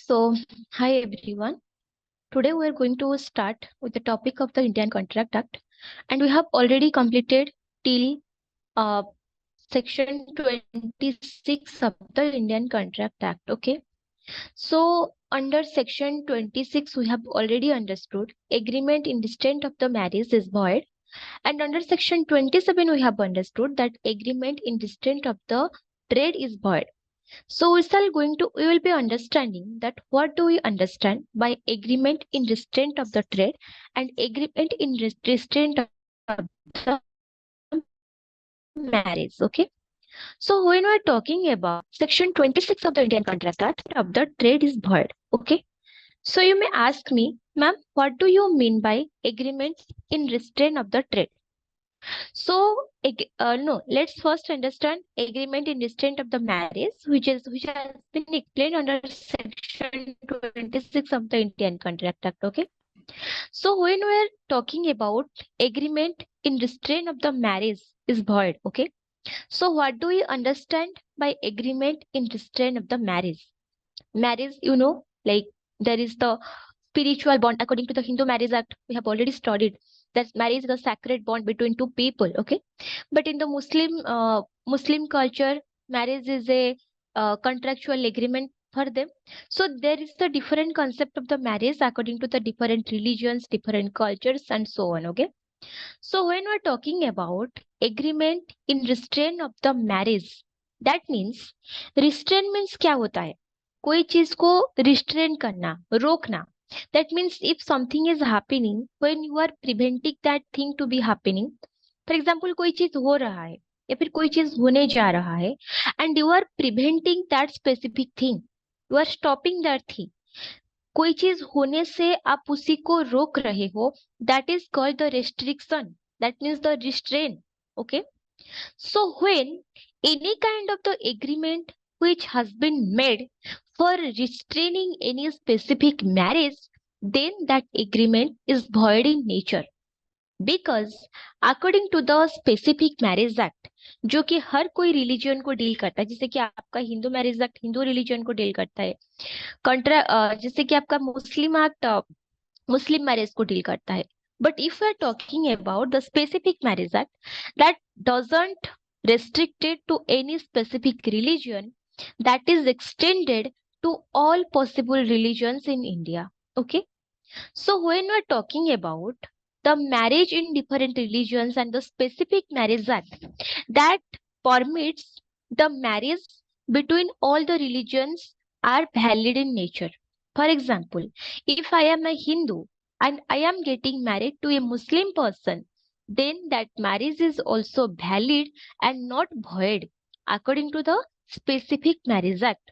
So, hi everyone. Today we are going to start with the topic of the Indian Contract Act, and we have already completed till uh, section 26 of the Indian Contract Act. Okay, so under section 26, we have already understood agreement in distant of the marriage is void, and under section 27, we have understood that agreement in distant of the trade is void. So we will be understanding that what do we understand by agreement in restraint of the trade and agreement in restraint of the marriage. Okay. So when we are talking about section 26 of the Indian Contract Act of the trade is void. Okay. So you may ask me, ma'am, what do you mean by agreements in restraint of the trade? So, no, let's first understand agreement in restraint of the marriage, which has been explained under section 26 of the Indian Contract Act. Okay. So when we're talking about agreement in restraint of the marriage is void. Okay. So what do we understand by agreement in restraint of the marriage? Marriage, like there is the spiritual bond according to the Hindu Marriage Act. We have already studied that marriage is a sacred bond between two people. Okay, but in the Muslim culture, marriage is a contractual agreement for them. So there is the different concept of the marriage according to the different religions, different cultures, and so on. Okay, so when we're talking about agreement in restraint of the marriage, that means restraint means क्या होता है? कोई चीज को restrain करना, रोकना. That means if something is happening, when you are preventing that thing to be happening, for example, कोई चीज हो रहा है या फिर कोई चीज होने जा रहा है, and you are preventing that specific thing, you are stopping that thing. कोई चीज होने से आप उसी को रोक रहे हो, that is called the restriction. That means the restraint. Okay. So when any kind of the agreement which has been made for restraining any specific marriage, then that agreement is void in nature. Because according to the specific marriage act, जो कि हर कोई religion को deal करता है, जैसे कि आपका Hindu marriage act Hindu religion को डील करता है, जैसे कि आपका मुस्लिम एक्ट मुस्लिम मैरिज को डील करता है. But if you are talking about the specific marriage act that doesn't restricted to any specific religion, that is extended to all possible religions in India. Okay. So when we're talking about the marriage in different religions and the specific marriage act that permits the marriage between all the religions are valid in nature. For example, if I am a Hindu and I am getting married to a Muslim person, then that marriage is also valid and not void according to the specific marriage act,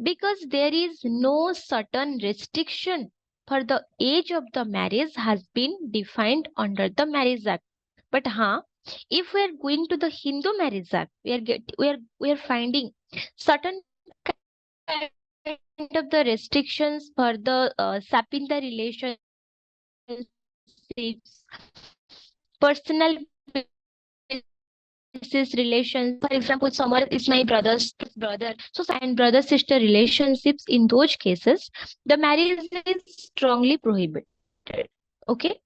because there is no certain restriction for the age of the marriage has been defined under the marriage act. But if we are going to the Hindu marriage act, we are finding certain kind of the restrictions for the sapping the relationships, personal basis relations. For example, someone is my brother's brother, so and brother sister relationships, in those cases the marriage is strongly prohibited. Okay.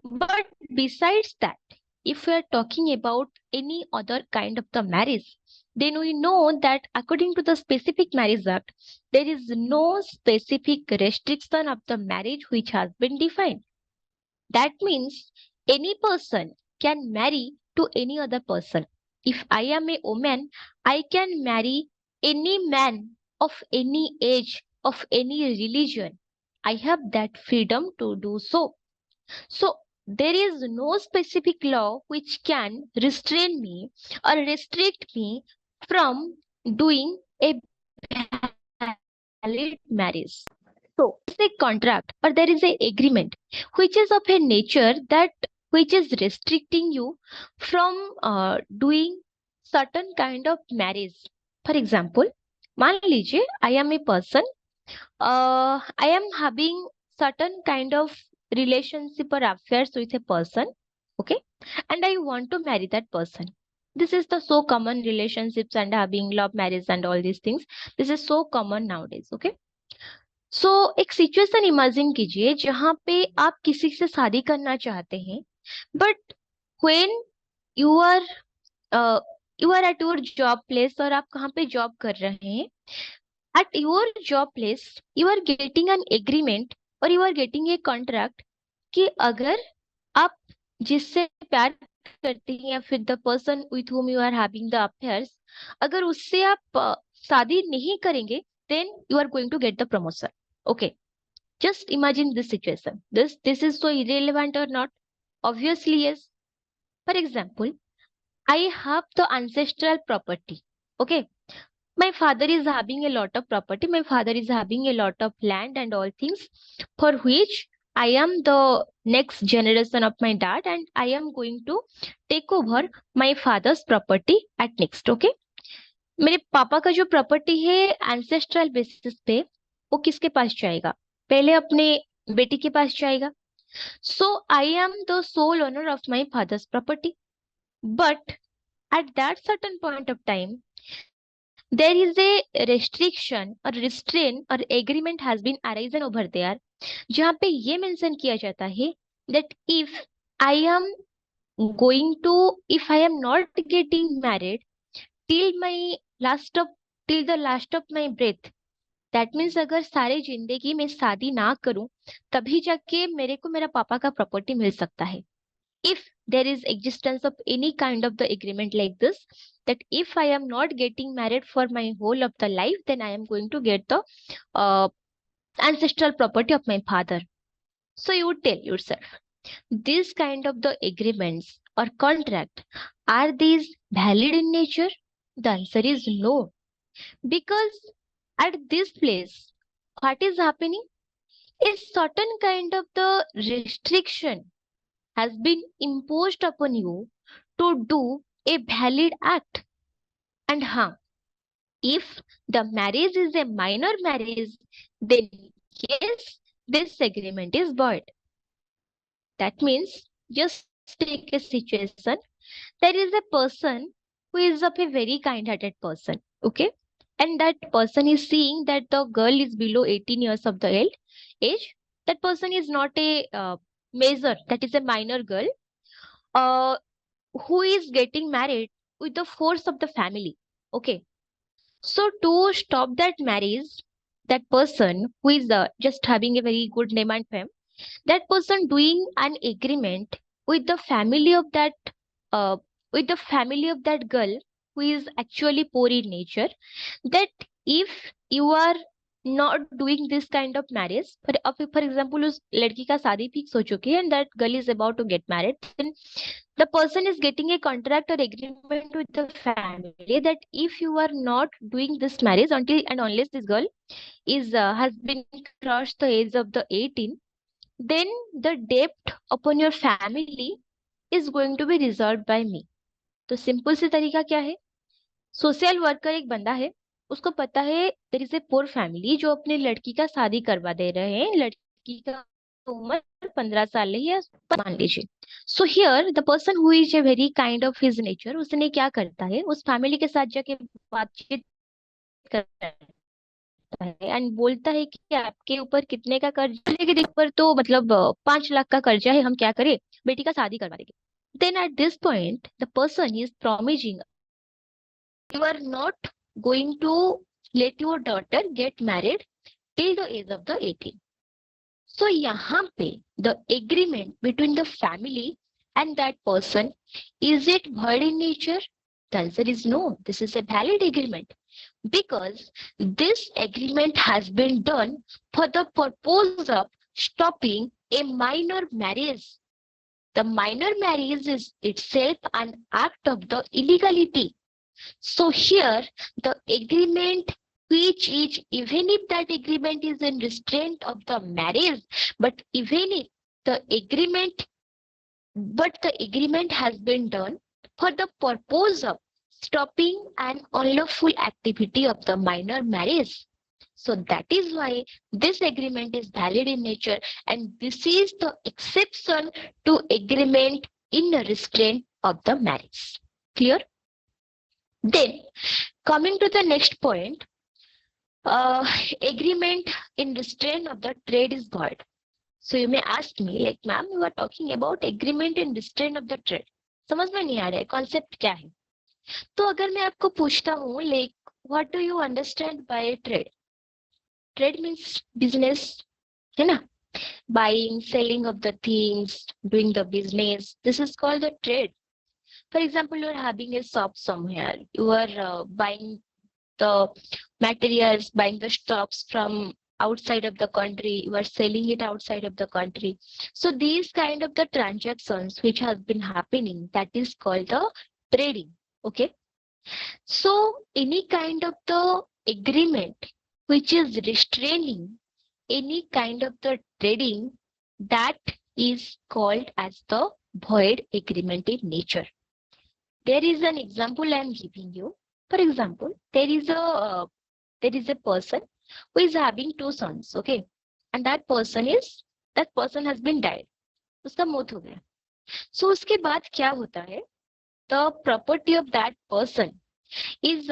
But besides that, if we are talking about any other kind of the marriage, then we know that according to the specific marriage act, there is no specific restriction of the marriage which has been defined. That means any person can marry to any other person. If I am a woman, I can marry any man of any age, of any religion. I have that freedom to do so. So there is no specific law which can restrain me or restrict me from doing a valid marriage. So it's a contract or there is a agreement which is of a nature that which is restricting you from doing certain kind of marriage. For example, मान लीजिए I am a person, I am having certain kind of relationship or affairs with a person, okay, and I want to marry that person. This is the so common relationships and having love marriage and all these things. This is so common nowadays, okay. सो एक situation imagine कीजिए जहां पे आप किसी से शादी करना चाहते हैं, but when you are you are at your job place, और आप कहाँ पे जॉब कर रहे हैं, at your job place you are getting an agreement और you are getting a contract कि अगर आप जिससे प्यार करते हैं या फिर the person with whom you are having the affairs, अगर उससे आप शादी नहीं करेंगे, then you are going to get the promotion. Okay, just imagine this situation. This is so irrelevant or not? Obviously, yes. For example, I have the ancestral property. Okay. My father is having a lot of property. My father is having a lot of land and all things, for which I am the next generation of my dad, and I am going to take over my father's property at next. Okay. मेरे पापा का जो property है ancestral basis पे, वो किसके पास जाएगा? पहले अपने बेटी के पास जाएगा. So I am the sole owner of my father's property, but at that certain point of time there is a restriction or restraint or agreement has been arisen over there, जहाँ पे ये मेंशन किया जाता है that I am if I am not getting married till my till the last of my breath, that means अगर सारे जिंदगी में शादी ना करूं तभी जाके मेरे को मेरा पापा का प्रॉपर्टी मिल सकता है. If there is existence of any kind of the agreement like this, that if I am not getting married for my whole of the life, then I am going to get the uh, ancestral property of my father. So you would tell yourself, this kind of the agreements or contract, are these valid in nature? The answer is no, because at this place, what is happening is certain kind of the restriction has been imposed upon you to do a valid act. And if the marriage is a minor marriage, then yes, this agreement is void. That means, just take a situation. There is a person who is of a very kind-hearted person, okay? And that person is seeing that the girl is below 18 years of the age. That person is not a major, that is a minor girl, uh, who is getting married with the force of the family. Okay. So to stop that marriage, that person who is just having a very good name and fame, that person doing an agreement with the family of that uh, girl who is actually poor in nature, that if you are not doing this kind of marriage, for example उस लड़की का शादी fix हो चुकी है and that girl is about to get married, then the person is getting a contract or agreement with the family that if you are not doing this marriage until and unless this girl is has been crossed the age of the 18, then the debt upon your family is going to be resolved by me. तो simple सी तरीका क्या है? Social worker एक बंदा है, उसको पता है there is a poor family जो अपनी लड़की का शादी करवा दे रहे हैं. लड़की का उम्र 15 साल है या मान लीजिए. So here the person who is a very kind of his nature, उसने क्या करता है, उस फैमिली के साथ जाके बातचीत करता है एंड बोलता है कि आपके ऊपर कितने का कर्जा है, के ऊपर तो मतलब 5 लाख का कर्जा है, हम क्या करें, बेटी का शादी करवा देंगे. Then at this point the person is promising, you are not going to let your daughter get married till the age of the 18. So यहाँ पे the agreement between the family and that person, is it void in nature? The answer is no. This is a valid agreement because this agreement has been done for the purpose of stopping a minor marriage. The minor marriage is itself an act of the illegality. So here the agreement, which is, even if that agreement is in restraint of the marriage, but even if the agreement has been done for the purpose of stopping an unlawful activity of the minor marriage. So that is why this agreement is valid in nature, and this is the exception to agreement in the restraint of the marriage. Clear? Then coming to the next point, agreement in restraint of the trade is void. So you may ask me like, ma'am, you are talking about agreement in restraint of the trade. समझ में नहीं आ रहा है concept क्या है. तो अगर मैं आपको पूछता हूँ like what do you understand by trade. Trade means business, है ना. Buying, selling of the things, doing the business. This is called the trade. For example, you are having a shop somewhere. You are buying the materials, buying the stuffs from outside of the country. You are selling it outside of the country. So these kind of the transactions which has been happening, that is called the trading. Okay. So any kind of the agreement which is restraining any kind of the trading, that is called as the void agreement in nature. There is an example I am giving you. For example, there is a person who is having two sons, okay, and that person has been died. उसका मौत हो गया. So उसके बाद क्या होता है? The property of that person is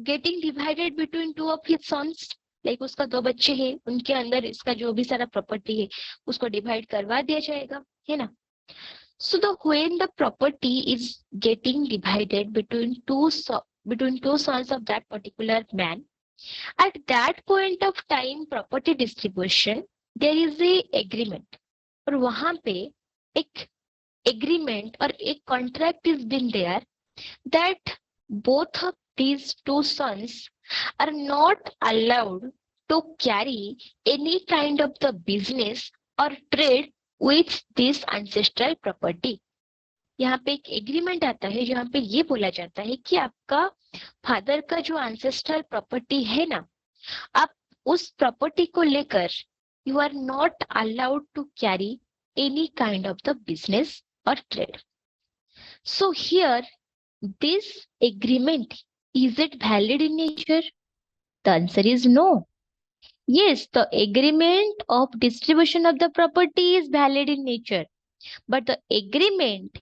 getting divided between two of his sons. Like उसका दो बच्चे हैं, उनके अंदर इसका जो भी सारा प्रॉपर्टी है उसको डिवाइड करवा दिया जाएगा, है ना. So the when the property is getting divided between two sons of that particular man, at that point of time property distribution there is a agreement. और वहां पे एक एग्रीमेंट और एक contract is been there that both of these two sons are not allowed to carry any kind of the business or trade with this ancestral property. यहाँ पे एक agreement आता है जहाँ पे ये बोला जाता है कि आपका फादर का जो ancestral property है ना, आप उस प्रॉपर्टी को लेकर you are not allowed to carry any kind of the business or trade. So here this agreement, is it valid in nature? The answer is no. Yes, the agreement of distribution of the property is valid in nature, but the agreement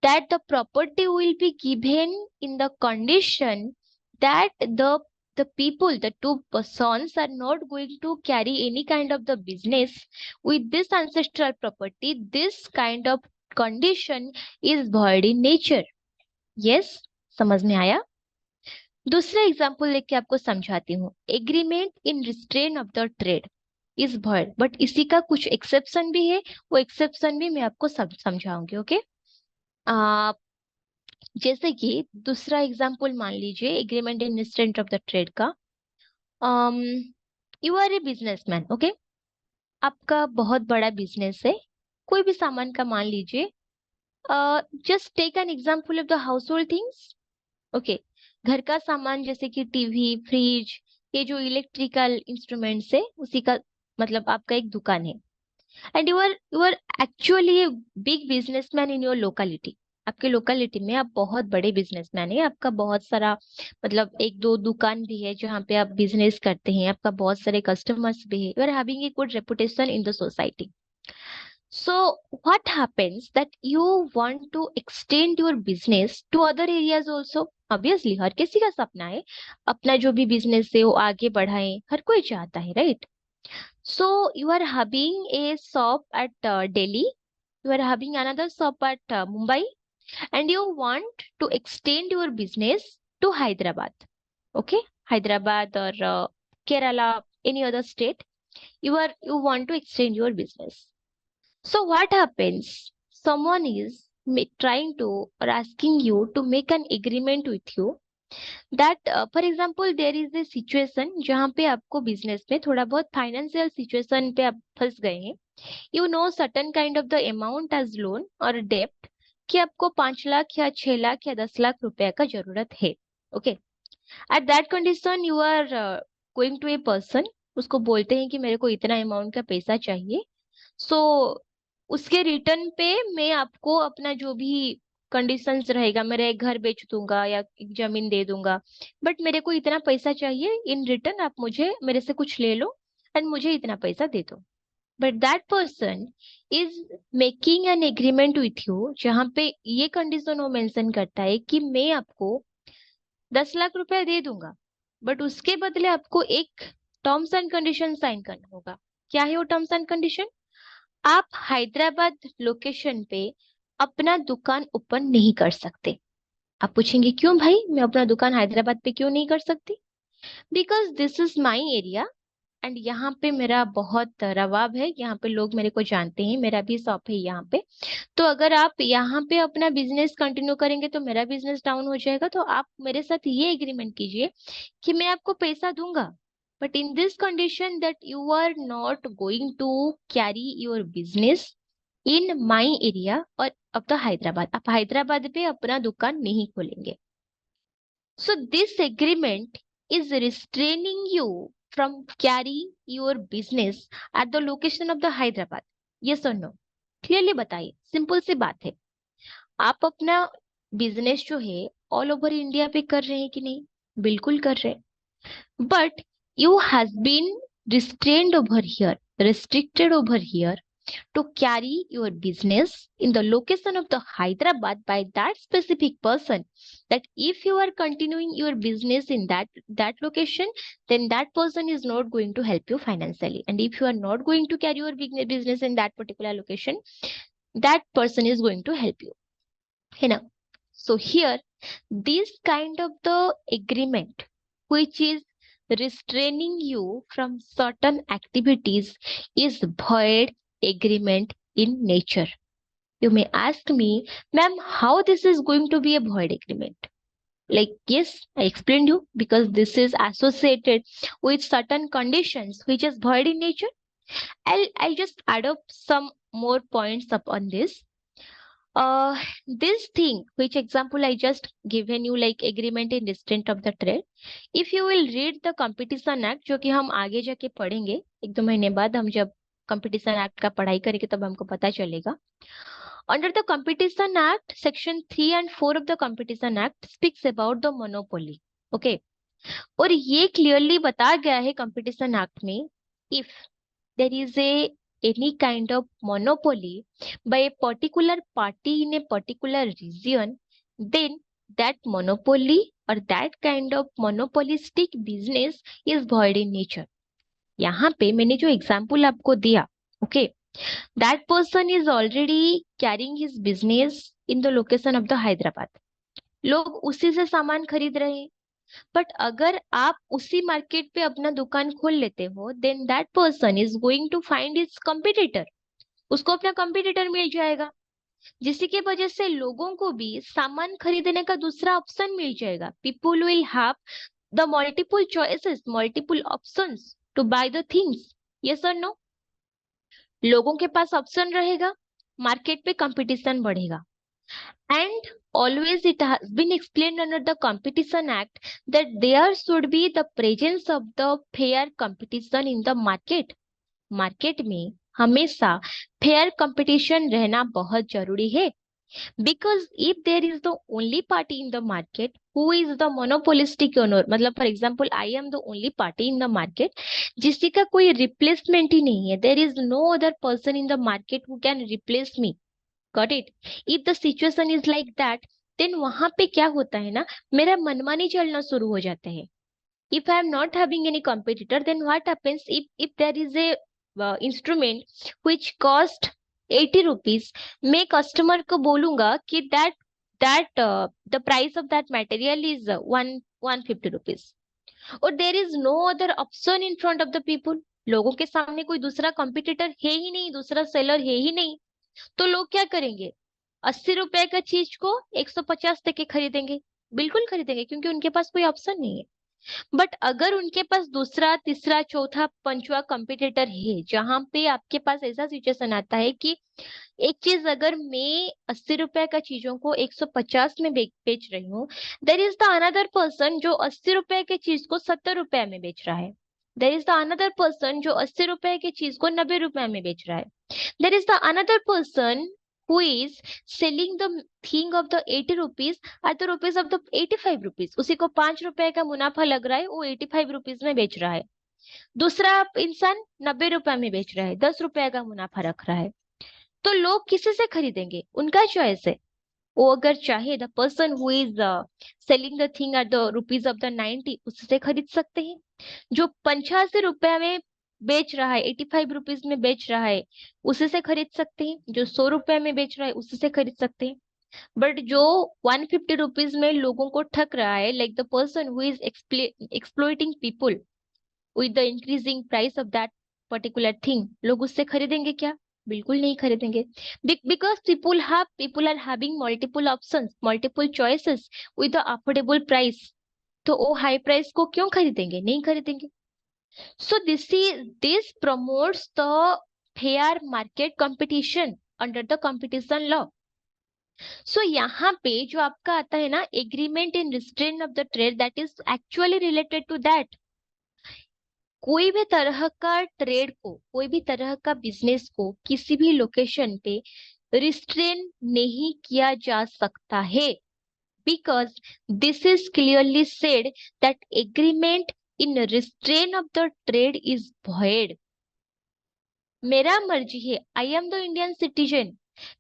that the property will be given in the condition that the people, the two sons are not going to carry any kind of the business with this ancestral property, this kind of condition is void in nature. Yes, समझ में आया. दूसरा example लेके आपको समझाती हूँ. Agreement in restraint of the trade is void, but इसी का कुछ एक्सेप्शन भी है, वो एक्सेप्शन भी मैं आपको समझाऊंगी. ओके. जैसे कि दूसरा एग्जाम्पल मान लीजिए agreement in restraint of the trade का. You are a businessman. Okay. आपका बहुत बड़ा बिजनेस है, कोई भी सामान का मान लीजिए. Just take an example of the household things. Okay. घर का सामान जैसे कि टीवी, फ्रिज, ये जो इलेक्ट्रिकल इंस्ट्रूमेंट्स है उसी का मतलब आपका एक दुकान है. And you are actually a big businessman in your locality. आपके लोकेलिटी में आप बहुत बड़े बिजनेसमैन है. आपका बहुत सारा मतलब एक दो दुकान भी है जहाँ पे आप बिजनेस करते हैं. आपका बहुत सारे कस्टमर्स भी है. You are having a good reputation in the society. So what happens that you want to extend your business to other areas also? Obviously, हर किसी का सपना है अपना जो भी बिजनेस है वो आगे बढ़ाए. हर कोई चाहता है, right? So you are having a shop at Delhi. You are having another shop at Mumbai, and you want to extend your business to Hyderabad. Okay, Hyderabad or Kerala, any other state. You want to extend your business. So what happens? Someone is trying to or asking you to make an agreement with you that, for example, there is a situation जहाँ पे आपको business में थोड़ा बहुत financial situation पे आप फंस गए हैं. You know certain kind of the amount as loan or debt कि आपको 5 लाख या 6 लाख या 10 लाख रुपए का जरूरत है. Okay. At that condition you are going to a person, उसको बोलते हैं कि मेरे को इतना अमाउंट का पैसा चाहिए. So उसके रिटर्न पे मैं आपको अपना जो भी कंडीशंस रहेगा, मेरा एक घर बेच दूंगा या एक जमीन दे दूंगा, बट मेरे को इतना पैसा चाहिए इन रिटर्न. आप मुझे मेरे से कुछ ले लो एंड मुझे इतना पैसा दे दो. But that person is making an agreement with you जहाँ पे ये कंडीशन वो मेंशन करता है कि मैं आपको 10 लाख रुपया दे दूंगा, बट उसके बदले आपको एक टर्म्स एंड कंडीशन साइन करना होगा। क्या है वो टर्म्स एंड कंडीशन? आप हैदराबाद लोकेशन पे अपना दुकान ओपन नहीं कर सकते। आप पूछेंगे क्यों भाई, मैं अपना दुकान हैदराबाद पे क्यों नहीं कर सकती? Because this is my area and यहाँ पे मेरा बहुत रवाब है, यहाँ पे लोग मेरे को जानते हैं, मेरा भी शॉप है यहाँ पे। तो अगर आप यहाँ पे अपना बिजनेस कंटिन्यू करेंगे तो मेरा बिजनेस डाउन हो जाएगा। तो आप मेरे साथ ये एग्रीमेंट कीजिए कि मैं आपको पैसा दूंगा, but in this condition that you are not going to carry your business in my area और अब तो हैदराबाद, आप हैदराबाद पे अपना दुकान नहीं खोलेंगे। So this agreement is restraining you from carry your business at the location of the Hyderabad. Yes or no? Clearly बताइए, सिंपल सी बात है। आप अपना बिजनेस जो है ऑल ओवर इंडिया पे कर रहे हैं कि नहीं? बिल्कुल कर रहे हैं, but you has been restrained over here, restricted over here to carry your business in the location of the Hyderabad by that specific person, that if you are continuing your business in that location, then that person is not going to help you financially, and if you are not going to carry your business in that particular location, that person is going to help you, है ना? So here this kind of the agreement which is restraining you from certain activities is void agreement in nature. You may ask me, ma'am, how this is going to be a void agreement? Like, yes, I explained you, because this is associated with certain conditions which is void in nature. I'll just add up some more points upon this. This thing, which example I just given you, like agreement in restraint of the trade, if you will read the Competition Act, जो कि हम आगे जाके पढ़ेंगे एक दो महीने बाद, हम जब कंपटीशन एक्ट का पढ़ाई करेंगे तब हमको पता चलेगा। Under the Competition Act, Section 3 and 4 of the Competition Act speaks about the monopoly. Okay, और ये क्लियरली बता गया है कंपटीशन एक्ट में, if there is any kind of monopoly by a particular party in a particular region, then that monopoly or that kind of monopolistic business is void in nature. यहाँ पे मैंने जो example आपको दिया, okay, that person is already carrying his business in the location of the Hyderabad. लोग उसी से सामान खरीद रहे हैं, बट अगर आप उसी मार्केट पे अपना दुकान खोल लेते हो, then that person is going to find his competitor, उसको अपना कॉम्पिटिटर मिल जाएगा, जिसकी की वजह से लोगों को भी सामान खरीदने का दूसरा ऑप्शन मिल जाएगा। People will have the multiple choices, multiple options to buy the things. Yes और नो? लोगों के पास ऑप्शन रहेगा, मार्केट पे कंपटीशन बढ़ेगा। And always it has been explained under the Competition Act that there should be the presence of the fair competition in the market. Market में हमेशा fair competition रहना बहुत जरूरी है, because if there is the only party in the market who is the monopolistic owner, मतलब for example I am the only party in the market, जिसकी का कोई रिप्लेसमेंट ही नहीं है, there is no other person in the market who can replace me. Got it? If the situation is like that, then वहां पे क्या होता है ना, मेरा मनमानी चलना शुरू हो जाता है। If I am not having any competitor, then what happens, if there is a instrument which cost 80 rupees, मैं कस्टमर को बोलूंगा कि that that the price of that material is 150 rupees, और there is no other option in front of the people, लोगों के सामने कोई दूसरा कॉम्पिटिटर है ही नहीं, दूसरा सेलर है ही नहीं, तो लोग क्या करेंगे, 80 रुपए का चीज को 150 तक के खरीदेंगे, बिल्कुल खरीदेंगे, क्योंकि उनके पास कोई ऑप्शन नहीं है। बट अगर उनके पास दूसरा तीसरा चौथा पंचवा कंपटीटर है, जहां पे आपके पास ऐसा सिचुएशन आता है कि एक चीज अगर मैं 80 रुपए का चीजों को 150 में बेच रही हूँ, there is the another person जो 80 रुपए के चीज को 70 रुपए में बेच रहा है, there is the another person जो 80 रुपए की चीज को 90 रुपए में बेच रहा है, there is the another person who is selling the thing of the 80 rupees at the rupees of the 85 rupees, उसी को 5 रुपए का मुनाफा लग रहा है, वो 85 रुपीज में बेच रहा है। दूसरा इंसान 90 रुपए में बेच रहा है, 10 रुपए का मुनाफा रख रहा है। तो लोग किसी से खरीदेंगे? उनका चॉइस है, वो अगर चाहे the person who is selling the thing at the rupees of the 90 उससे खरीद सकते हैं। जो 85 रुपए में बेच रहा है, 85 रुपीज में बेच रहा है, उसी से खरीद सकते हैं। जो 100 रुपए में बेच रहा है उसी से खरीद सकते हैं। बट जो 150 रुपीज में लोगों को ठग रहा है, like the person who is exploiting people with the increasing price of that particular thing, लोग उससे खरीदेंगे क्या? बिल्कुल नहीं खरीदेंगे। Because people are having multiple options, multiple choices with the affordable price। तो वो हाई प्राइस को क्यों खरीदेंगे? नहीं खरीदेंगे। सो this promotes the fair market competition under the competition law। सो यहाँ पे जो आपका आता है ना, agreement in restraint of the trade, that is actually related to that. कोई भी तरह का ट्रेड को, कोई भी तरह का बिजनेस को किसी भी लोकेशन पे रिस्ट्रेन नहीं किया जा सकता है, because this is clearly said that agreement in restraint of the trade is void। मेरा मर्जी है, आई एम द इंडियन सिटीजन,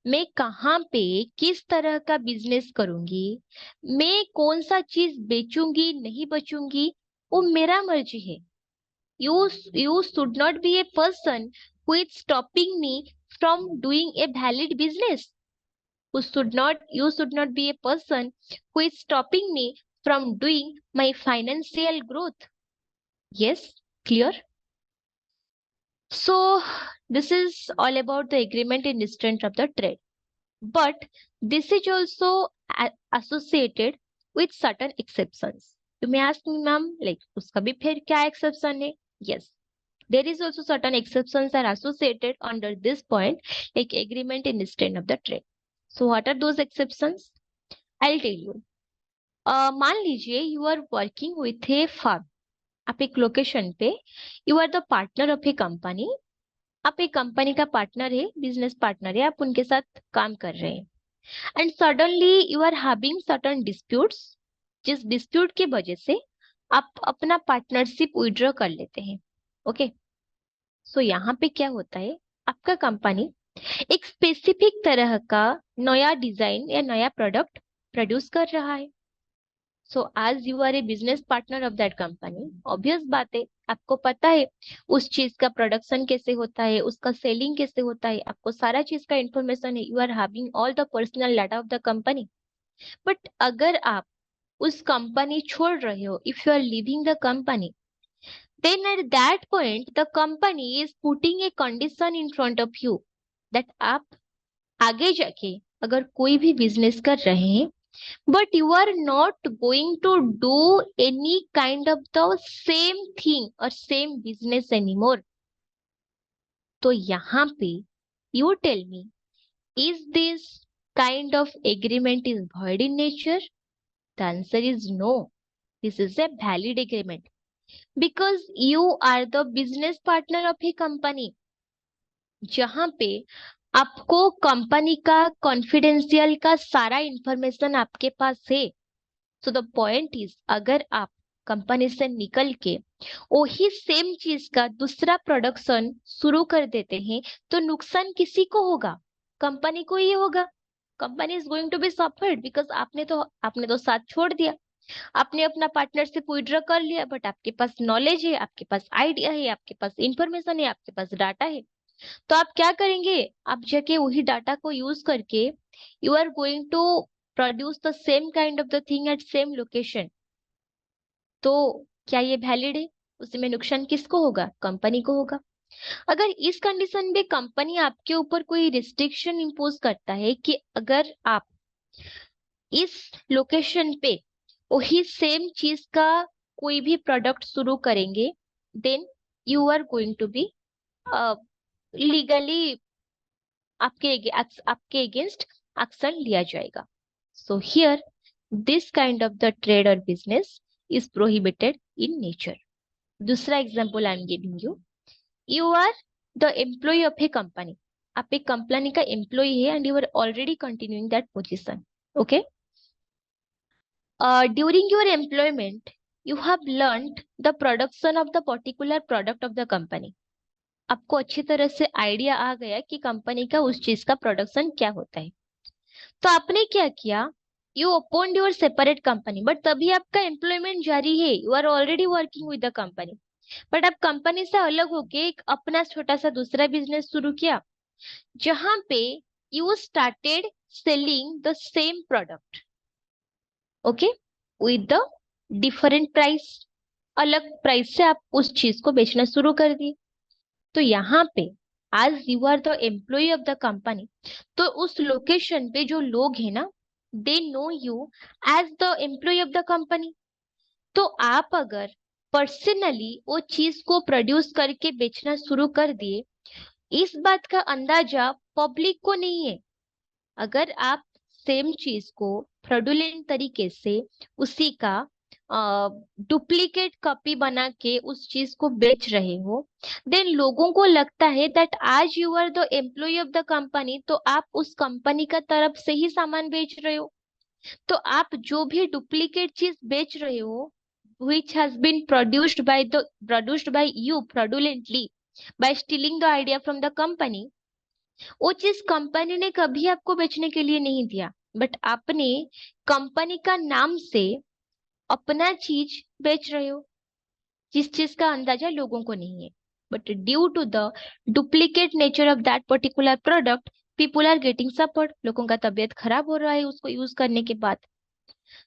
मैं कहाँ पे किस तरह का बिजनेस करूंगी, मैं कौन सा चीज बेचूंगी नहीं बेचूंगी, वो मेरा मर्जी है। You should not be a person who is stopping me from doing a valid business. You should not be a person who is stopping me from doing my financial growth। Yes, clear? So this is all about the agreement in restraint of the trade. But this is also associated with certain exceptions। You may ask me, ma'am, like उसका भी फिर क्या exception है? Yes, there is also certain exceptions are associated under this point, like agreement in restraint of the trade। So what are those exceptions? I'll tell you। मान लीजिए you are working with a firm। आप एक location पे, you are the partner of a company। आप एक company का partner है, business partner है, आप उनके साथ काम कर रहे हैं। And suddenly you are having certain disputes, जिस डिस्प्यूट की वजह से आप अपना पार्टनरशिप विड्रॉ कर लेते हैं। ओके, सो यहाँ पे क्या होता है, आपका कंपनी एक स्पेसिफिक तरह का नया डिजाइन या नया प्रोडक्ट प्रोड्यूस कर रहा है। सो आज you are a business partner of that company, obvious बात है आपको पता है उस चीज का प्रोडक्शन कैसे होता है, उसका सेलिंग कैसे होता है, आपको सारा चीज का इंफॉर्मेशन है। You are having all the personal data of the company. But अगर आप उस कंपनी छोड़ रहे हो, if you are living the company, then at that point the company is putting a condition in front of you that आप आगे जाके अगर कोई भी बिजनेस कर रहे हैं, but you are not going to do any kind of the same thing or same business anymore। तो यहाँ पे you tell me, is this kind of agreement is void in nature? The answer is no, this is a valid agreement because you are the business partner of a company। जहाँ पे आपको company का confidential का सारा information आपके पास है। So the point is, अगर आप कंपनी से निकल के वही सेम चीज का दूसरा प्रोडक्शन शुरू कर देते हैं, तो नुकसान किसी को होगा? कंपनी को ही होगा। Company is going to be suffered because आपने तो साथ छोड़ दिया, आपने अपना पार्टनरशिप विड्रॉ कर लिया, बट आपके पास नॉलेज है, आपके पास आइडिया है, आपके पास इंफॉर्मेशन है, आपके पास डाटा है। तो आप क्या करेंगे? आप जाके वही डाटा को यूज करके you are going to produce the same kind of the thing at same location. तो क्या ये वैलिड है? उसमें नुकसान किसको होगा? कंपनी को होगा। अगर इस कंडीशन में कंपनी आपके ऊपर कोई रिस्ट्रिक्शन इम्पोज करता है कि अगर आप इस लोकेशन पे वही सेम चीज का कोई भी प्रोडक्ट शुरू करेंगे, then you are going to be legally आपके अगेंस्ट एक्शन लिया जाएगा। So here this kind of the trade और business is prohibited in nature. दूसरा example I am giving you. You are the employee of a company. आप एक company का employee है and you are already continuing that position. Okay, during your employment you have learned the production of the particular product of the company. आपको अच्छी तरह से idea आ गया कि कंपनी का उस चीज का प्रोडक्शन क्या होता है। तो आपने क्या किया, you open your separate company, but तभी आपका एम्प्लॉयमेंट जारी है, you are already working with the company, but आप कंपनी से अलग होके एक अपना छोटा सा दूसरा बिजनेस शुरू किया, जहां पे you started selling the same product, okay, with the different price, अलग प्राइस से आप उस चीज को बेचना शुरू कर दिए। तो यहाँ पे आज you are the employee of the company, तो उस लोकेशन पे जो लोग हैं ना, they know you as the employee of the company. तो आप अगर पर्सनली वो चीज को प्रोड्यूस करके बेचना शुरू कर दिए, इस बात का अंदाजा पब्लिक को नहीं है। अगर आप सेम चीज को फ्रॉडुलेंट तरीके से उसी का डुप्लीकेट कॉपी बना के उस चीज को बेच रहे हो, देन लोगों को लगता है दैट आज you are the employee of the company, तो आप उस कंपनी का तरफ से ही सामान बेच रहे हो। तो आप जो भी डुप्लीकेट चीज बेच रहे हो, which has been produced by you fraudulently by stealing the idea from the company, वो चीज कंपनी ने कभी आपको बेचने के लिए नहीं दिया, बट आपने कंपनी का नाम से अपना चीज बेच रहे हो, जिस चीज का अंदाजा लोगों को नहीं है, but due to the duplicate nature of that particular product, people are getting suffered, लोगों का तबीयत खराब हो रहा है उसको यूज करने के बाद।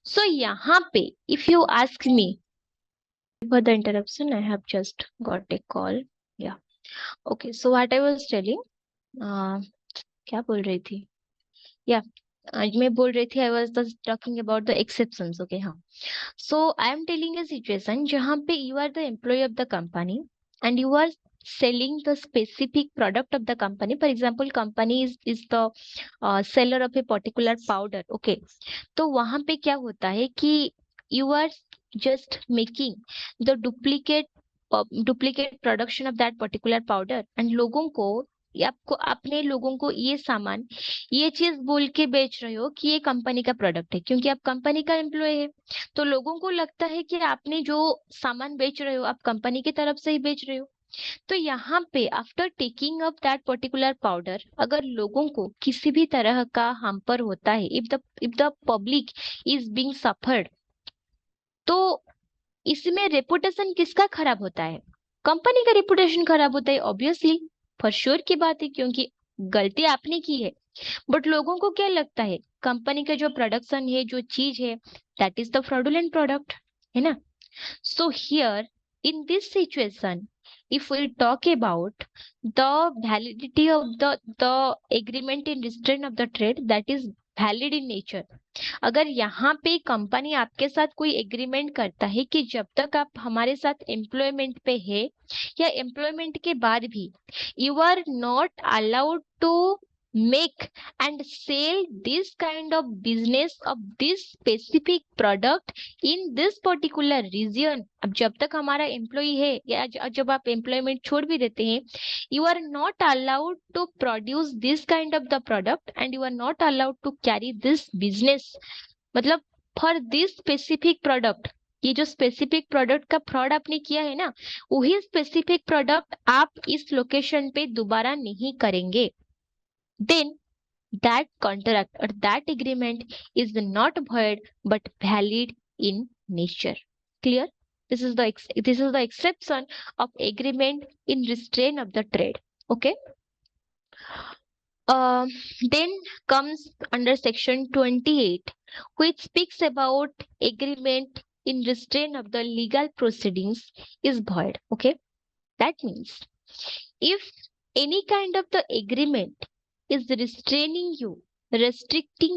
सो यहाँ पे if you ask me, for the interruption, I have just got a call. Yeah. Okay. So what I was telling, क्या बोल रही थी? Yeah. आज मैं बोल रही थी, I was just talking about the exceptions. Okay, हाँ. So I am telling a situation जहाँ पे you are the employee of the company and you are selling the specific product of the company. For example, company is the seller of a particular powder. Okay. तो वहां पे क्या होता है कि you are just making the duplicate production of that particular powder and लोगों को, आपको अपने लोगों को ये सामान, ये चीज बोल के बेच रहे हो कि ये कंपनी का प्रोडक्ट है, क्योंकि आप कंपनी का एम्प्लॉय है। तो लोगों को लगता है कि आपने जो सामान बेच रहे हो आप कंपनी की तरफ से ही बेच रहे हो। तो यहाँ पे after taking up that particular powder, अगर लोगों को किसी भी तरह का hamper होता है, if the public is being suffered, तो इसमें रेपुटेशन किसका खराब होता है? कंपनी का रेपुटेशन खराब होता है, ऑब्वियसली, फॉर श्योर की बात है, क्योंकि गलती आपने की है। बट लोगों को क्या लगता है, कंपनी का जो प्रोडक्शन है, जो चीज है, that is the fraudulent product, है ना? So here, in this situation, if we talk about the validity of the agreement in restraint of the trade, that is valid in nature. अगर यहाँ पे कंपनी आपके साथ कोई एग्रीमेंट करता है कि जब तक आप हमारे साथ एम्प्लॉयमेंट पे है या एम्प्लॉयमेंट के बाद भी, you are not allowed to make and sell this kind of business of this specific product in this particular region. अब जब तक हमारा एम्प्लॉय है या जब आप एम्प्लॉयमेंट छोड़ भी देते हैं, you are not allowed to produce this kind of the product and you are not allowed to carry this business, मतलब for this specific product, ये जो स्पेसिफिक प्रोडक्ट का फ्रॉड आपने किया है ना, वही स्पेसिफिक प्रोडक्ट आप इस लोकेशन पे दोबारा नहीं करेंगे, then that contract or that agreement is not void but valid in nature. Clear? This is the exception of agreement in restraint of the trade. Okay. Then comes under section 28, which speaks about agreement in restraint of the legal proceedings is void. Okay. That means if any kind of the agreement is restricting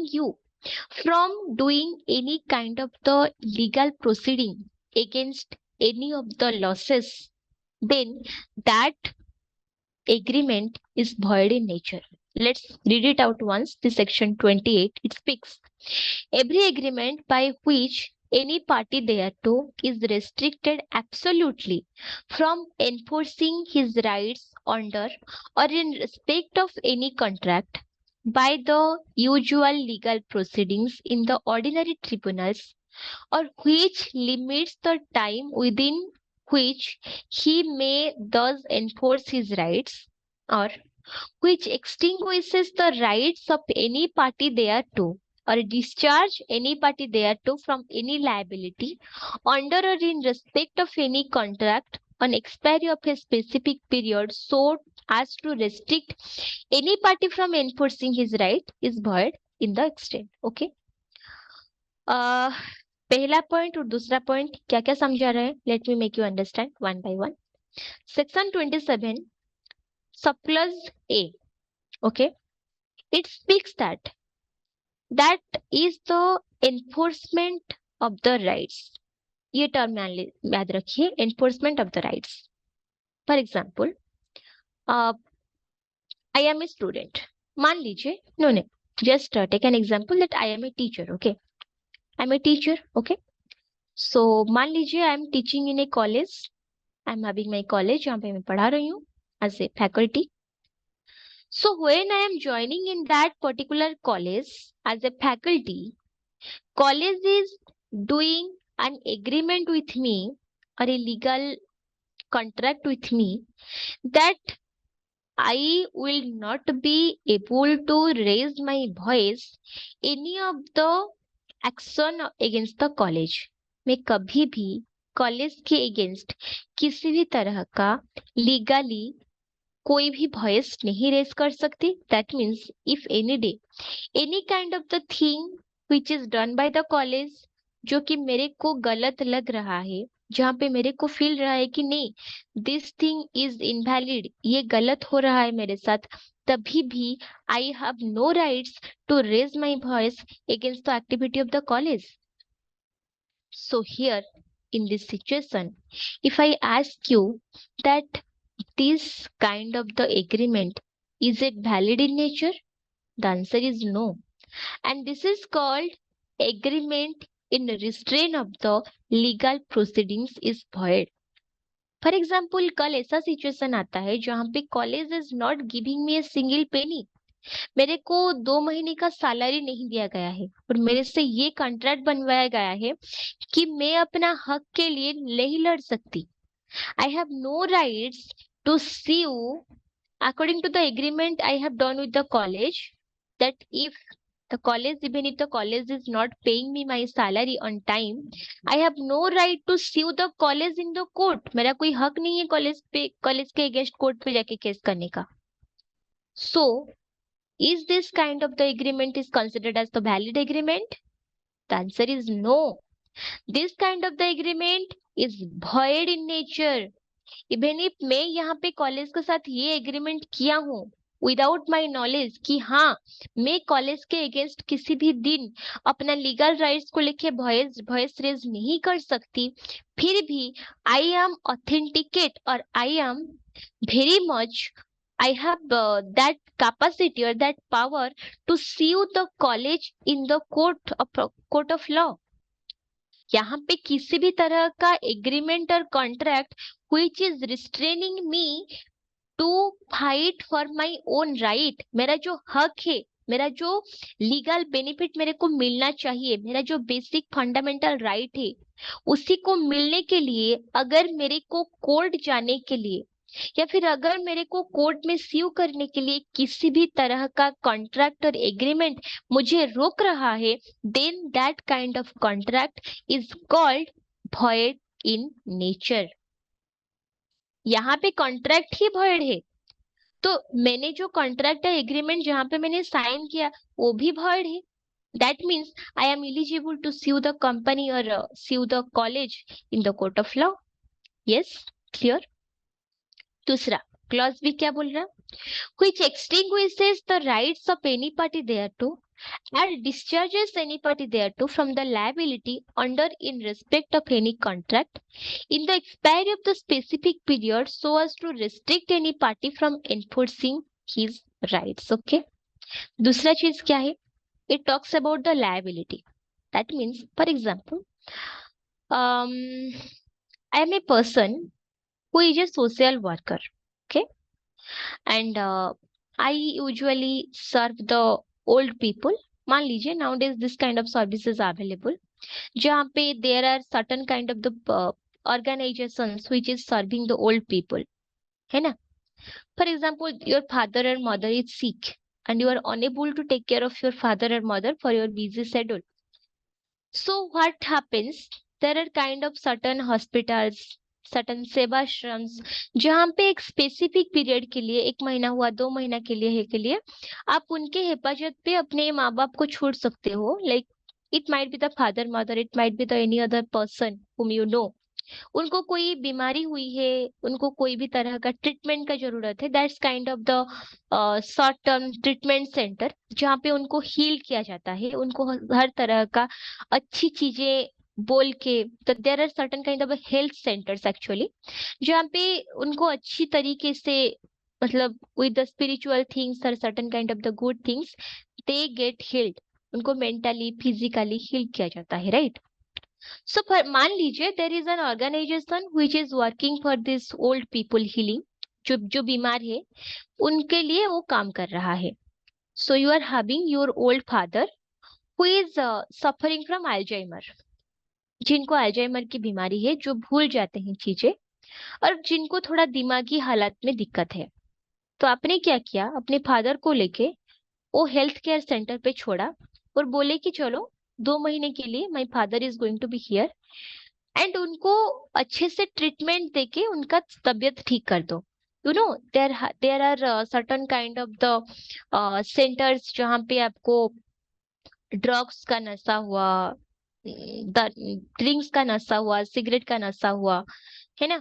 you from doing any kind of the legal proceeding against any of the losses, then that agreement is void in nature. Let's read it out once. The section 28, it speaks, every agreement by which any party thereto is restricted absolutely from enforcing his rights under or in respect of any contract by the usual legal proceedings in the ordinary tribunals, or which limits the time within which he may thus enforce his rights, or which extinguishes the rights of any party thereto or discharge any party thereto from any liability under or in respect of any contract on expiry of a specific period so as to restrict any party from enforcing his right is void in the extent. Okay. uh, पहला point और दूसरा point क्या क्या समझा रहे हैं, let me make you understand one by one. Section 27 subclause A. Okay, it speaks that is the enforcement of the rights. ये term याद रखिए, enforcement of the rights. For example, I am a student. मान लीजिए, no, just take an example that I am a teacher. Okay, I'm a teacher. Okay, so मान लीजिए I am teaching in a college. I'm having my college जहाँ पे मैं पढ़ा रही हूँ as a faculty. So when I am joining in that particular college as a faculty, college is doing an agreement with me or a legal contract with me that I will not be able to raise my voice any of the action against the college. मैं कभी भी college के against किसी भी तरह का legally कोई भी वॉइस नहीं रेज कर सकती. That means if any day any kind of the thing which is done by the college जो कि मेरे को गलत लग रहा है, जहाँ पे मेरे को फील रहा है कि नहीं दिस थिंग इज इनवैलिड, ये गलत हो रहा है मेरे साथ, तभी भी I have no rights to raise my voice against the activity of the college. So here in this situation, if I ask you that this kind of the agreement, is it valid in nature? The answer is no. And this is called agreement in restraint of the legal proceedings is void. For example कल ऐसा situation आता है जहाँ पे college is not giving me a single penny. मेरे को 2 महीने का सैलरी नहीं दिया गया है और मेरे से ये कॉन्ट्रैक्ट बनवाया गया है कि मैं अपना हक के लिए नहीं लड़ सकती. I have no rights to sue according to the agreement I have done with the college that if the college, even if the college is not paying me my salary on time, I have no right to sue the college in the court. मेरा कोई हक नहीं है college के against court पे जाके case करने का. So is this kind of the agreement is considered as the valid agreement? The answer is no. This kind of the agreement is void in nature. Even if मैं यहाँ पे college के साथ ये एग्रीमेंट किया हूँ विदाउट माई नॉलेज कि हाँ मैं कॉलेज के अगेंस्ट किसी भी दिन अपना लीगल राइट्स को लेके वॉइस रेज नहीं कर सकती, फिर भी आई एम ऑथेंटिकेट और I am very much I have that capacity or that power to sue the college in the court of law. यहाँ पे किसी भी तरह का एग्रीमेंट और contract which is restraining me to fight for my own right, मेरा जो हक है, मेरा जो लीगल बेनिफिट मेरे को मिलना चाहिए, मेरा जो बेसिक फंडामेंटल राइट है उसी को मिलने के लिए अगर मेरे को कोर्ट जाने के लिए या फिर अगर मेरे को कोर्ट में स्यू करने के लिए किसी भी तरह का कॉन्ट्रैक्ट और एग्रीमेंट मुझे रोक रहा है, then that kind of contract is called void in nature. यहाँ पे कॉन्ट्रैक्ट ही void है, तो मैंने जो कॉन्ट्रैक्ट या एग्रीमेंट जहाँ पे मैंने साइन किया वो भी void है. That means I am eligible to sue the company or sue the college in the court of law. Yes, clear. दूसरा क्लॉज बी क्या बोल रहा है, which extinguishes the rights of any party thereto and discharges any party thereto from the liability under in respect of any contract in the expiry of the specific period so as to restrict any party from enforcing his rights. Okay. दूसरा चीज क्या है, it talks about the liability. That means for example I am a person who is a social worker. Okay. And I usually serve the old people. मान लीजिए nowadays this kind of services are available जहाँ पे there are certain kind of the organizations which is serving the old people, है ना. For example, your father or mother is sick and you are unable to take care of your father or mother for your busy schedule. So what happens? There are kind of certain hospitals, certain सेवाश्रम्स जहाँ पे एक specific period के लिए, 1 महीना हुआ, 2 महीना के लिए आप उनके हिफाजत पे अपने माँ बाप को छोड़ सकते हो. Like it might be the father mother, it might be the any other person whom you know. उनको कोई बीमारी हुई है, उनको कोई भी तरह का ट्रीटमेंट का जरूरत है, that's kind of the short term treatment centre जहाँ पे उनको हील किया जाता है, उनको हर तरह का अच्छी चीजें बोल के. तो there are certain kind of health centres actually जहाँ पे उनको अच्छी तरीके से, मतलब विद द स्पिरिचुअल थिंग्स और certain kind of the good things they get healed. उनको मेंटली फिजिकली हील किया जाता है, राइट? सो मान लीजिए there is an organisation which is working for this old people healing. जो बीमार है उनके लिए वो काम कर रहा है. So you are having your old father who is suffering from Alzheimer. जिनको अल्जाइमर की बीमारी है, जो भूल जाते हैं चीजें और जिनको थोड़ा दिमागी हालत में दिक्कत है. तो आपने क्या किया, अपने फादर को लेके वो हेल्थ केयर सेंटर पे छोड़ा और बोले कि चलो 2 महीने के लिए my father is going to be here and उनको अच्छे से ट्रीटमेंट देके उनका तबीयत ठीक कर दो. You know there are certain kind of the centres जहाँ पे आपको ड्रग्स का नशा हुआ, ड्रिंक्स का नशा हुआ, सिगरेट का नशा हुआ, है ना.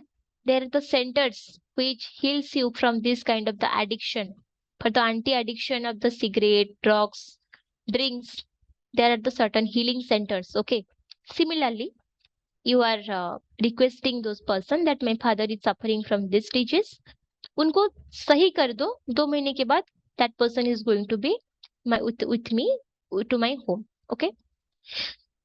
There are the centres which heals you from this kind of the addiction. For the anti-addiction of the cigarette, drugs, drinks, there are the certain healing centers. Okay. Similarly, you are requesting those person that my father is suffering from this disease. उनको सही कर दो. 2 महीने के बाद that person is going to be with me to my home. Okay.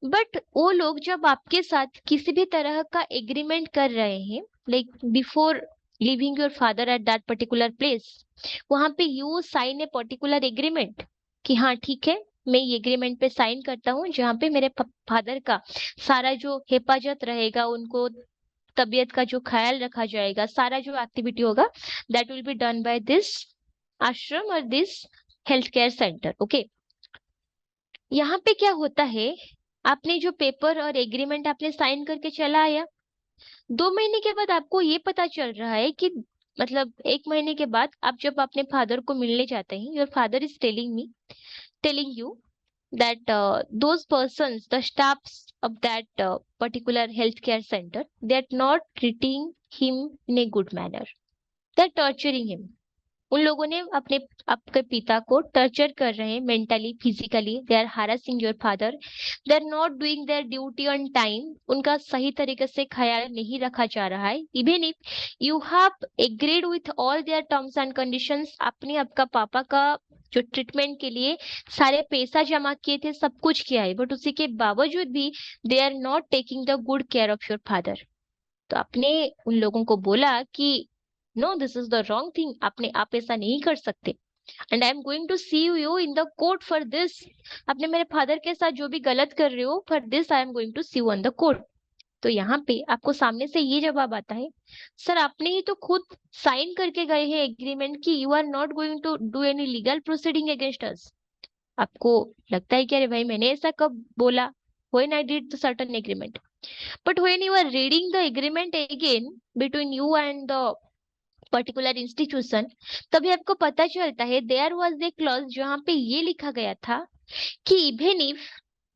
But वो लोग जब आपके साथ किसी भी तरह का एग्रीमेंट कर रहे हैं, like before living your father at that particular place, वहां पे you sign a particular agreement कि हाँ ठीक है, मैं ये एग्रीमेंट पे साइन करता हूँ जहाँ पे मेरे फादर का सारा जो हिफाजत रहेगा, उनको तबीयत का जो ख्याल रखा जाएगा, सारा जो एक्टिविटी होगा that will be done by this आश्रम और this health care centre. Okay. यहाँ पे क्या होता है, आपने जो पेपर और एग्रीमेंट आपने साइन करके चला आया, 2 महीने के बाद आपको ये पता चल रहा है कि, मतलब 1 महीने के बाद आप जब अपने फादर को मिलने जाते हैं, your father is telling you that those persons, the staffs of that particular healthcare center, they are not treating him in a good manner. They are torturing him. उन लोगों ने अपने आपके पिता को टर्चर कर रहे हैं mentally physically. They are harassing your father. They are not doing their duty on time. उनका सही तरीके से ख्याल नहीं रखा जा रहा है. Even if you have agreed with all their terms and conditions, आपने आपका पापा का जो ट्रीटमेंट के लिए सारे पैसा जमा किए थे, सब कुछ किया है, बट उसी के बावजूद भी they are not taking the good care of your father. तो आपने उन लोगों को बोला कि no, this is the wrong thing, आप ऐसा नहीं कर सकते and I am going to see you in the court for this. आपने मेरे फादर के साथ जो भी गलत कर रहे हो, for this I am going to see you on the court. तो यहाँ पे आपको सामने से ये जवाब आता है, सर आपने ही तो खुद साइन करके गए हैं एग्रीमेंट कि you are not going to do any legal proceeding against us. आपको लगता है कि अरे भाई मैंने ऐसा कब बोला, when I did the certain agreement. But when you are reading the agreement again between you and the particular institution, तभी आपको पता चलता है देयर वाज ए क्लॉज जहां पे ये लिखा गया था कि even if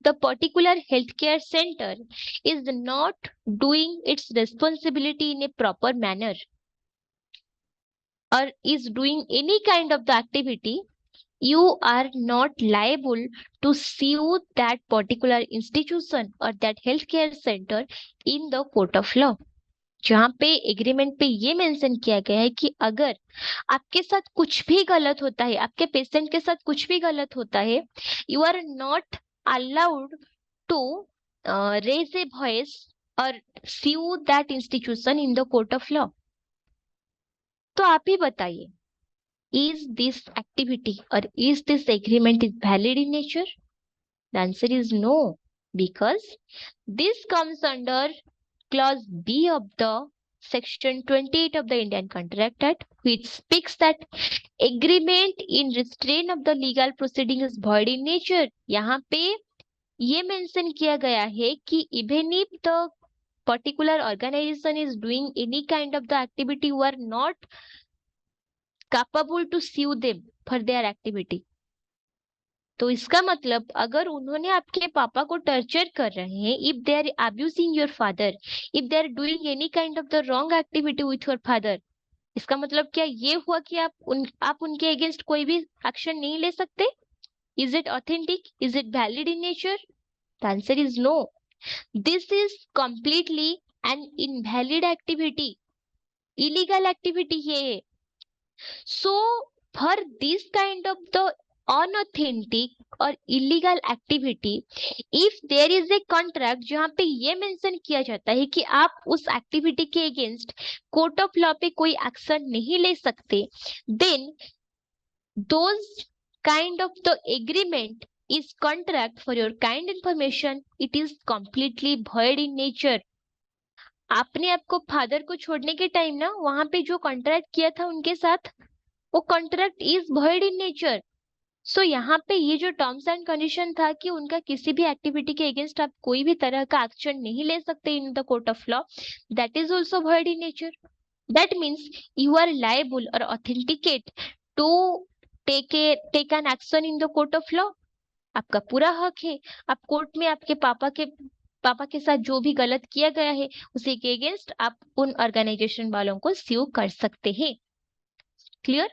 the particular health care centre is not doing it's responsibility in A proper manner or is doing any kind of the activity, you are not liable to sue that particular institution or that healthcare center in the court of law. जहाँ पे agreement पे ये mention किया गया है कि अगर आपके साथ कुछ भी गलत होता है, आपके पेशेंट के साथ कुछ भी गलत होता है, you are not allowed to raise a voice और sue that institution in the court of law. तो आप ही बताइए, is this activity or is this agreement is valid in nature? The answer is no, because this comes under clause B of the Section 28 of the Indian Contract Act, which speaks that agreement in restraint of the legal proceeding is void in nature. यहाँ पे ये mention किया गया है कि even if the particular organization is doing any kind of the activity, you are not capable to sue them for their activity. तो इसका मतलब अगर उन्होंने आपके पापा को टर्चर कर रहे हैं, if they are abusing your father, if they are doing any kind of the wrong activity with your father, इसका मतलब क्या ये हुआ कि आप उनके अगेंस्ट कोई भी एक्शन नहीं ले सकते? Is it authentic? Is it valid in nature? The answer is no. This is completely an invalid activity, illegal activity है. So for this kind of the unauthentic और illegal activity, if there is a contract जहाँ पे ये mention किया जाता है कि आप उस एक्टिविटी के अगेंस्ट कोर्ट ऑफ लॉ पे कोई एक्शन नहीं ले सकते, then those kind of the agreement is contract. For your kind information, it is completely void in nature. आपने आपको फादर को छोड़ने के टाइम ना वहां पे जो कॉन्ट्रैक्ट किया था उनके साथ, वो contract is void in nature. So यहाँ पे ये जो टर्म्स एंड कंडीशन था कि उनका किसी भी एक्टिविटी के अगेंस्ट आप कोई भी तरह का एक्शन नहीं ले सकते in the court of law, that is also void in nature. That means you are liable और authenticate to take an action in the court of law. आपका पूरा हक है, आप कोर्ट में आपके पापा के साथ जो भी गलत किया गया है उसी के अगेंस्ट आप उन ऑर्गेनाइजेशन वालों को स्यू कर सकते हैं. Clear?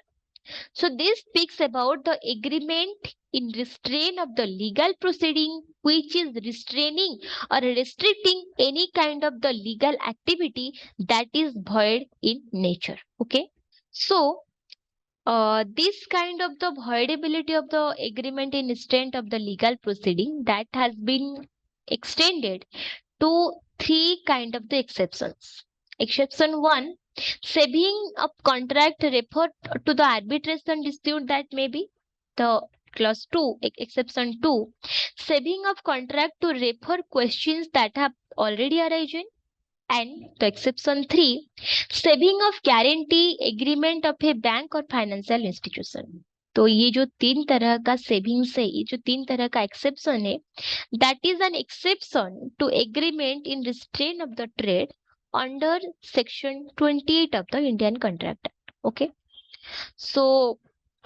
So this speaks about the agreement in restraint of the legal proceeding, which is restraining or restricting any kind of the legal activity that is void in nature. Okay. So this kind of the voidability of the agreement in restraint of the legal proceeding, that has been extended to three kind of the exceptions. Exception 1, saving of contract refer to the arbitration dispute, that may be the clause 2. Exception 2, saving of contract to refer questions that have already arisen. And the exception 3, saving of guarantee agreement of a bank or financial institution. तो ये जो तीन तरह का savings है, ये जो तीन तरह का एक्सेप्शन है, that is an exception to agreement in restraint of the trade under section 28 of the Indian Contract Act. Okay. So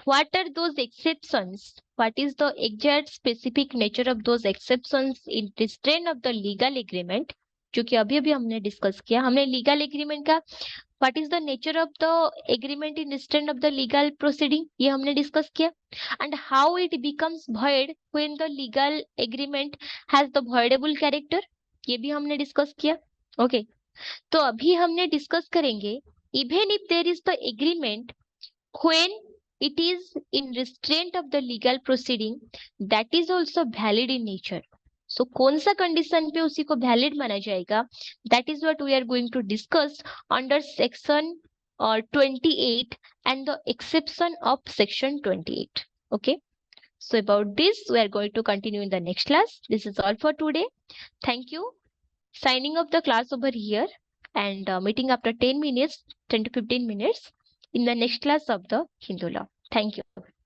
what are those exceptions? What is the exact specific nature of those exceptions in restraint of the legal agreement? जो कि अभी हमने discuss किया. हमने legal agreement का what is the nature of the agreement in restraint of the legal proceeding, ये हमने discuss किया. And how it becomes void when the legal agreement has the voidable character, ये भी हमने डिस्कस किया. Okay. तो अभी हमने डिस्कस करेंगे even if there is the agreement when it is in restraint of the legal proceeding, that is also valid in nature. So कौन सा कंडीशन पे उसी को वैलिड माना जाएगा, that is what we are going to discuss under section 28 and the exception of section 28. Okay. So about this we are going to continue in the next class. This is all for today. Thank you. Signing off the class over here and meeting after 10 to 15 minutes in the next class of the Hindu law. Thank you.